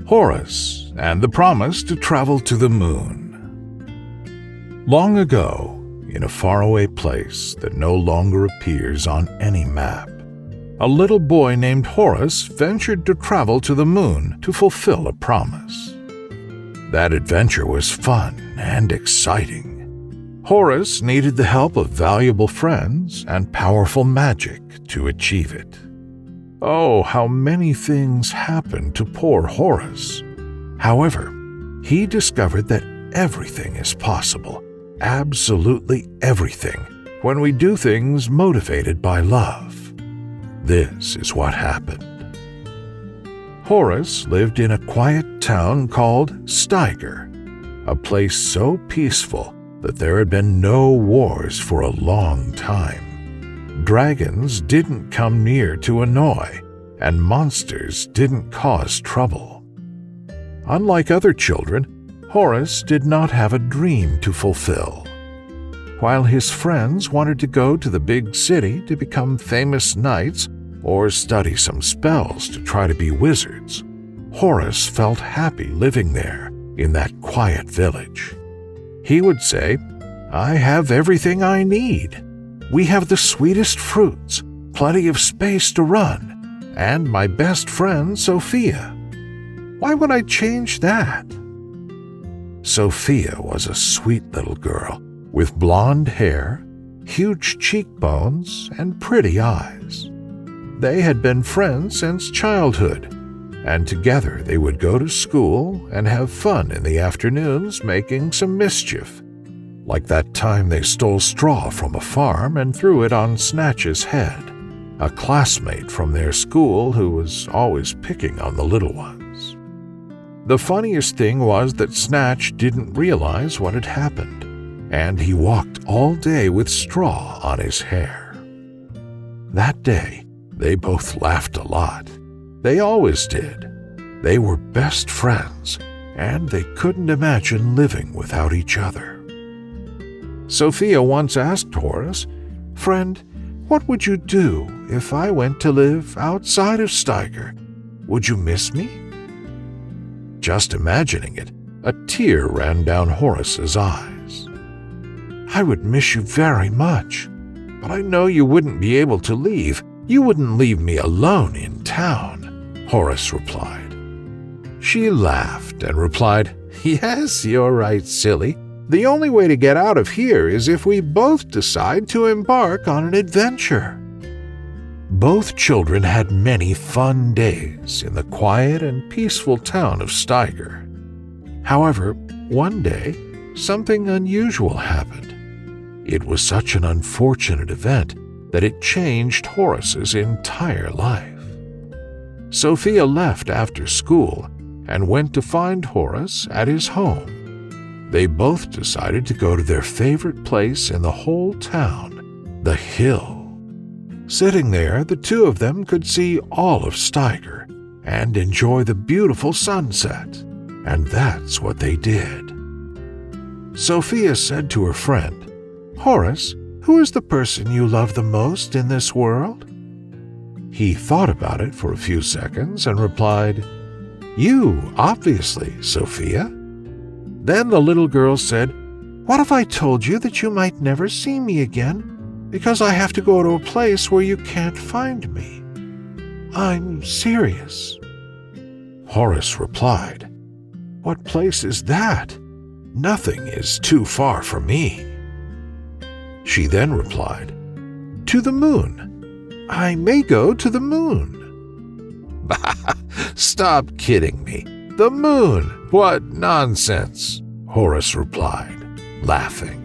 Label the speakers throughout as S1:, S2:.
S1: Horace and the Promise to Travel to the Moon. Long ago, in a faraway place that no longer appears on any map, a little boy named Horace ventured to travel to the moon to fulfill a promise. That adventure was fun and exciting. Horace needed the help of valuable friends and powerful magic to achieve it. Oh, how many things happened to poor Horace. However, he discovered that everything is possible, absolutely everything, when we do things motivated by love. This is what happened. Horace lived in a quiet town called Steiger, a place so peaceful that there had been no wars for a long time. Dragons didn't come near to annoy, and monsters didn't cause trouble. Unlike other children, Horace did not have a dream to fulfill. While his friends wanted to go to the big city to become famous knights or study some spells to try to be wizards, Horace felt happy living there in that quiet village. He would say, "I have everything I need. We have the sweetest fruits, plenty of space to run, and my best friend, Sophia. Why would I change that?" Sophia was a sweet little girl with blonde hair, huge cheekbones, and pretty eyes. They had been friends since childhood, and together they would go to school and have fun in the afternoons making some mischief, like that time they stole straw from a farm and threw it on Snatch's head, a classmate from their school who was always picking on the little ones. The funniest thing was that Snatch didn't realize what had happened, and he walked all day with straw on his hair. That day, they both laughed a lot. They always did. They were best friends, and they couldn't imagine living without each other. Sophia once asked Horace, "Friend, what would you do if I went to live outside of Steiger? Would you miss me?" Just imagining it, a tear ran down Horace's eyes. "I would miss you very much, but I know you wouldn't be able to leave. You wouldn't leave me alone in town," Horace replied. She laughed and replied, "Yes, you're right, silly. The only way to get out of here is if we both decide to embark on an adventure." Both children had many fun days in the quiet and peaceful town of Steiger. However, one day, something unusual happened. It was such an unfortunate event that it changed Horace's entire life. Sophia left after school and went to find Horace at his home. They both decided to go to their favorite place in the whole town, the hill. Sitting there, the two of them could see all of Steiger and enjoy the beautiful sunset, and that's what they did. Sophia said to her friend, "Horace, who is the person you love the most in this world?" He thought about it for a few seconds and replied, "You, obviously, Sophia." Then the little girl said, "What if I told you that you might never see me again because I have to go to a place where you can't find me? I'm serious." Horace replied, "What place is that? Nothing is too far for me." She then replied, "To the moon. I may go to the moon." "Stop kidding me. The moon? What nonsense," Horace replied, laughing.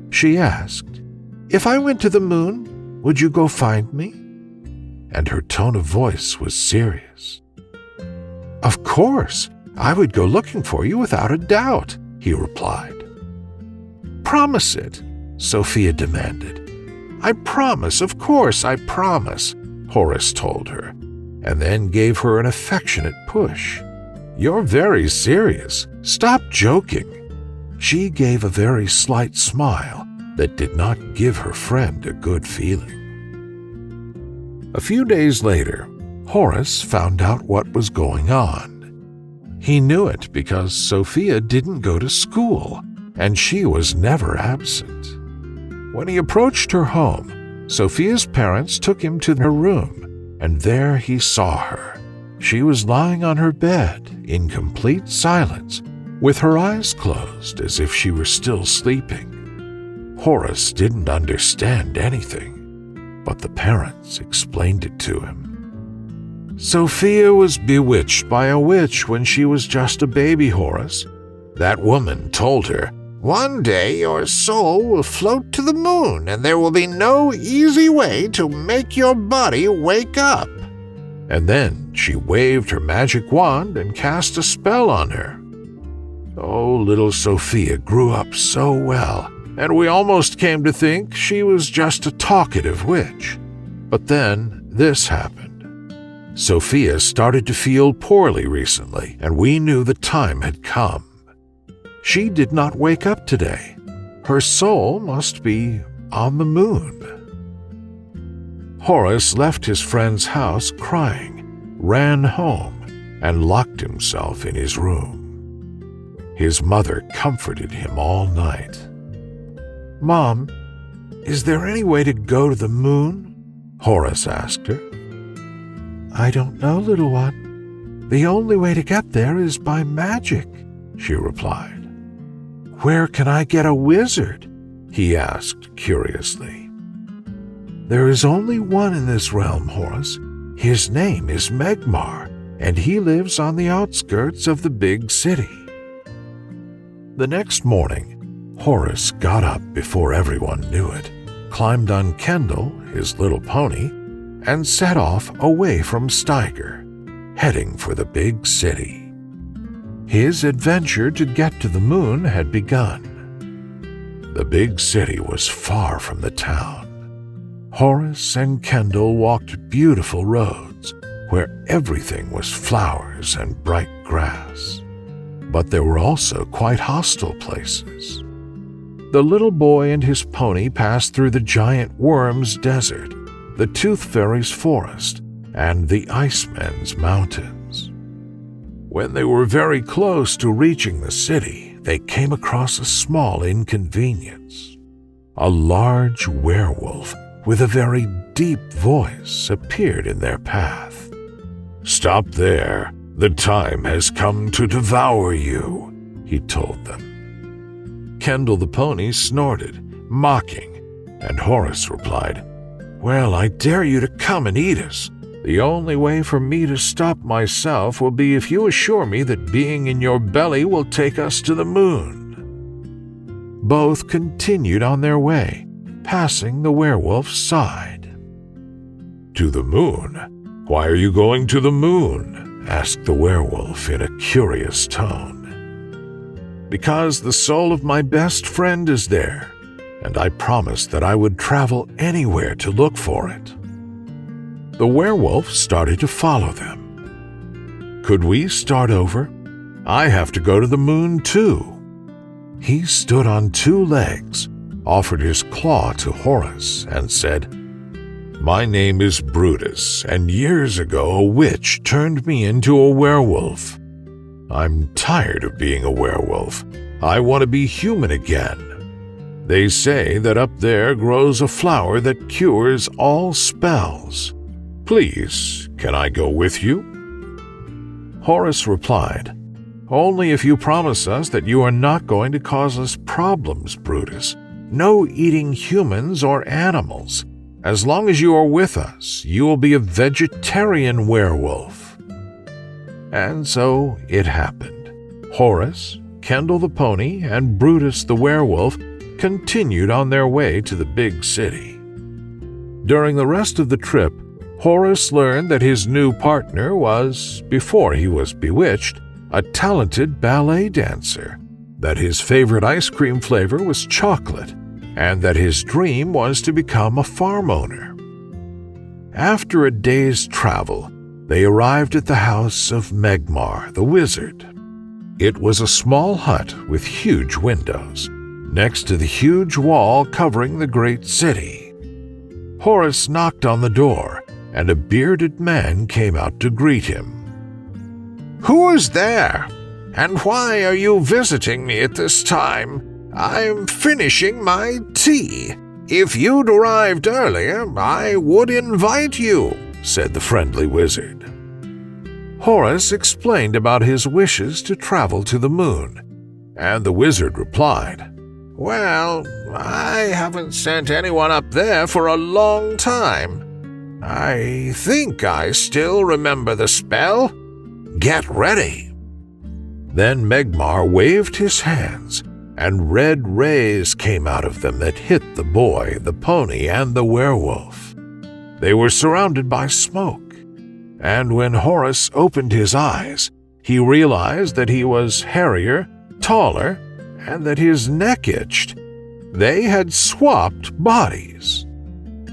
S1: She asked, "If I went to the moon, would you go find me?" And her tone of voice was serious. "Of course, I would go looking for you without a doubt," he replied. "Promise it," Sophia demanded. "I promise, of course, I promise," Horace told her, and then gave her an affectionate push. "You're very serious. Stop joking." She gave a very slight smile that did not give her friend a good feeling. A few days later, Horace found out what was going on. He knew it because Sophia didn't go to school, and she was never absent. When he approached her home, Sophia's parents took him to her room, and there he saw her. She was lying on her bed in complete silence, with her eyes closed as if she were still sleeping. Horace didn't understand anything, but the parents explained it to him. Sophia was bewitched by a witch when she was just a baby, Horace. That woman told her, "One day your soul will float to the moon, and there will be no easy way to make your body wake up." And then she waved her magic wand and cast a spell on her. Oh, little Sophia grew up so well, and we almost came to think she was just a talkative witch. But then this happened. Sophia started to feel poorly recently, and we knew the time had come. She did not wake up today. Her soul must be on the moon. Horace left his friend's house crying, ran home, and locked himself in his room. His mother comforted him all night. "Mom, is there any way to go to the moon?" Horace asked her. "I don't know, little one. The only way to get there is by magic," she replied. "Where can I get a wizard?" he asked curiously. "There is only one in this realm, Horace. His name is Megmar, and he lives on the outskirts of the big city." The next morning, Horace got up before everyone knew it, climbed on Kendall, his little pony, and set off away from Steiger, heading for the big city. His adventure to get to the moon had begun. The big city was far from the town. Horace and Kendall walked beautiful roads where everything was flowers and bright grass. But there were also quite hostile places. The little boy and his pony passed through the giant worm's desert, the Tooth Fairy's forest, and the Iceman's mountains. When they were very close to reaching the city, they came across a small inconvenience. A large werewolf with a very deep voice appeared in their path. "Stop there. The time has come to devour you," he told them. Kendall the pony snorted, mocking, and Horace replied, "Well, I dare you to come and eat us. The only way for me to stop myself will be if you assure me that being in your belly will take us to the moon." Both continued on their way, passing the werewolf's side. "To the moon? Why are you going to the moon?" asked the werewolf in a curious tone. "Because the soul of my best friend is there, and I promised that I would travel anywhere to look for it." The werewolf started to follow them. "Could we start over? I have to go to the moon too." He stood on two legs, offered his claw to Horace, and said, "My name is Brutus, and years ago a witch turned me into a werewolf. I'm tired of being a werewolf. I want to be human again. They say that up there grows a flower that cures all spells. Please, can I go with you?" Horace replied, "Only if you promise us that you are not going to cause us problems, Brutus. No eating humans or animals. As long as you are with us, you will be a vegetarian werewolf." And so it happened. Horace, Kendall the pony, and Brutus the werewolf continued on their way to the big city. During the rest of the trip, Horace learned that his new partner was, before he was bewitched, a talented ballet dancer, that his favorite ice cream flavor was chocolate, and that his dream was to become a farm owner. After a day's travel, they arrived at the house of Megmar, the wizard. It was a small hut with huge windows, next to the huge wall covering the great city. Horace knocked on the door, and a bearded man came out to greet him. "Who is there?" And why are you visiting me at this time? I'm finishing my tea. If you'd arrived earlier, I would invite you," said the friendly wizard. Horace explained about his wishes to travel to the moon, and the wizard replied, "Well, I haven't sent anyone up there for a long time. I think I still remember the spell. Get ready." Then Megmar waved his hands, and red rays came out of them that hit the boy, the pony, and the werewolf. They were surrounded by smoke, and when Horace opened his eyes, he realized that he was hairier, taller, and that his neck itched. They had swapped bodies.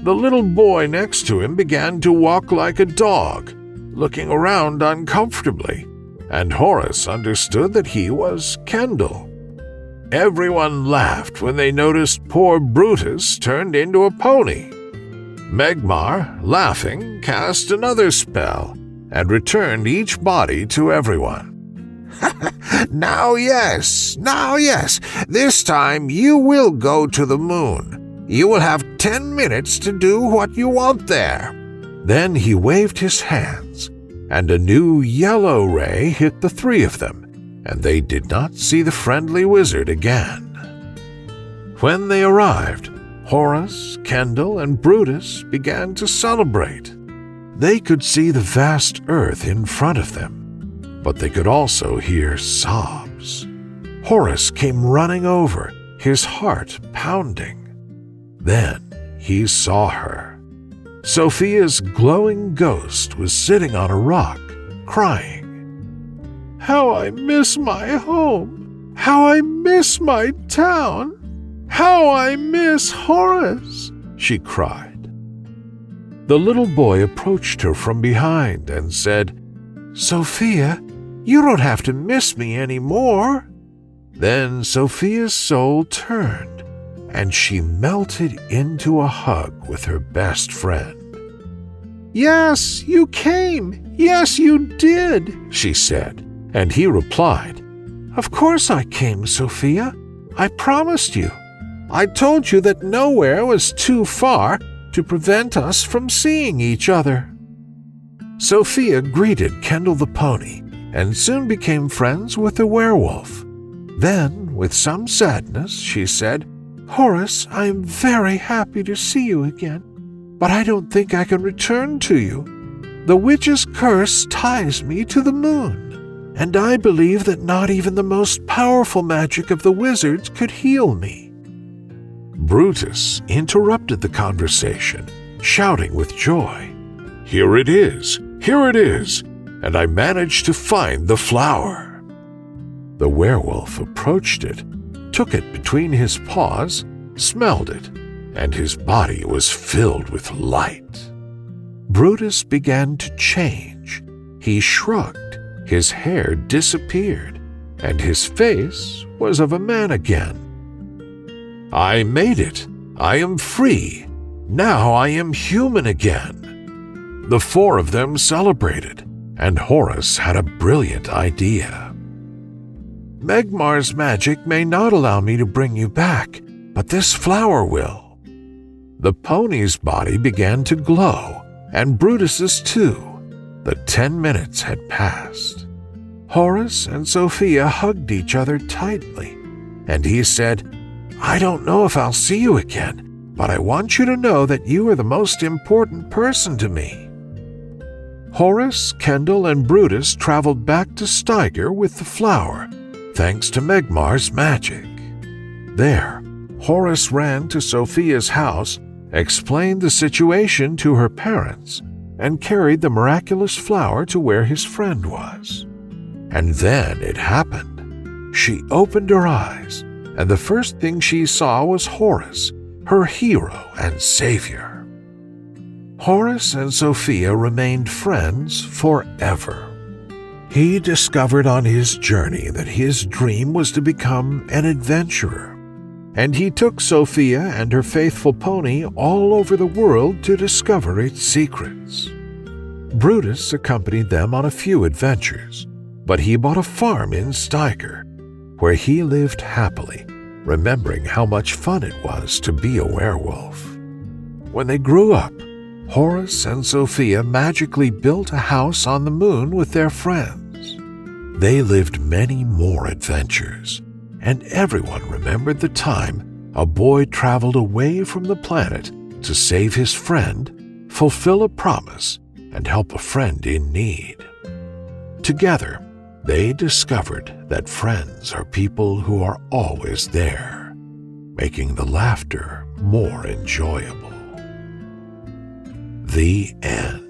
S1: The little boy next to him began to walk like a dog, looking around uncomfortably, and Horace understood that he was Kendall. Everyone laughed when they noticed poor Brutus turned into a pony. Megmar, laughing, cast another spell and returned each body to everyone. Now yes, this time you will go to the moon. You will have 10 minutes to do what you want there." Then he waved his hands, and a new yellow ray hit the three of them, and they did not see the friendly wizard again. When they arrived, Horace, Kendall, and Brutus began to celebrate. They could see the vast earth in front of them, but they could also hear sobs. Horace came running over, his heart pounding. Then he saw her. Sophia's glowing ghost was sitting on a rock, crying. "How I miss my home! How I miss my town! How I miss Horace!" she cried. The little boy approached her from behind and said, "Sophia, you don't have to miss me anymore." Then Sophia's soul turned, and she melted into a hug with her best friend. "Yes, you came. Yes, you did," she said, and he replied, "Of course I came, Sophia. I promised you. I told you that nowhere was too far to prevent us from seeing each other." Sophia greeted Kendall the pony and soon became friends with the werewolf. Then, with some sadness, she said, "Horace, I am very happy to see you again, but I don't think I can return to you. The witch's curse ties me to the moon, and I believe that not even the most powerful magic of the wizards could heal me." Brutus interrupted the conversation, shouting with joy, Here it is, and I managed to find the flower." The werewolf approached it, took it between his paws, smelled it, and his body was filled with light. Brutus began to change. He shrugged, his hair disappeared, and his face was of a man again. "I made it. I am free. Now I am human again." The four of them celebrated, and Horace had a brilliant idea. "Megmar's magic may not allow me to bring you back, but this flower will." The pony's body began to glow, and Brutus's too. The 10 minutes had passed. Horace and Sophia hugged each other tightly, and he said, "I don't know if I'll see you again, but I want you to know that you are the most important person to me." Horace, Kendall, and Brutus traveled back to Steiger with the flower, thanks to Megmar's magic. There, Horace ran to Sophia's house, explained the situation to her parents, and carried the miraculous flower to where his friend was. And then it happened. She opened her eyes, and the first thing she saw was Horace, her hero and savior. Horace and Sophia remained friends forever. He discovered on his journey that his dream was to become an adventurer, and he took Sophia and her faithful pony all over the world to discover its secrets. Brutus accompanied them on a few adventures, but he bought a farm in Steiger, where he lived happily, remembering how much fun it was to be a werewolf. When they grew up, Horace and Sophia magically built a house on the moon with their friends. They lived many more adventures, and everyone remembered the time a boy traveled away from the planet to save his friend, fulfill a promise, and help a friend in need. Together, they discovered that friends are people who are always there, making the laughter more enjoyable. The end.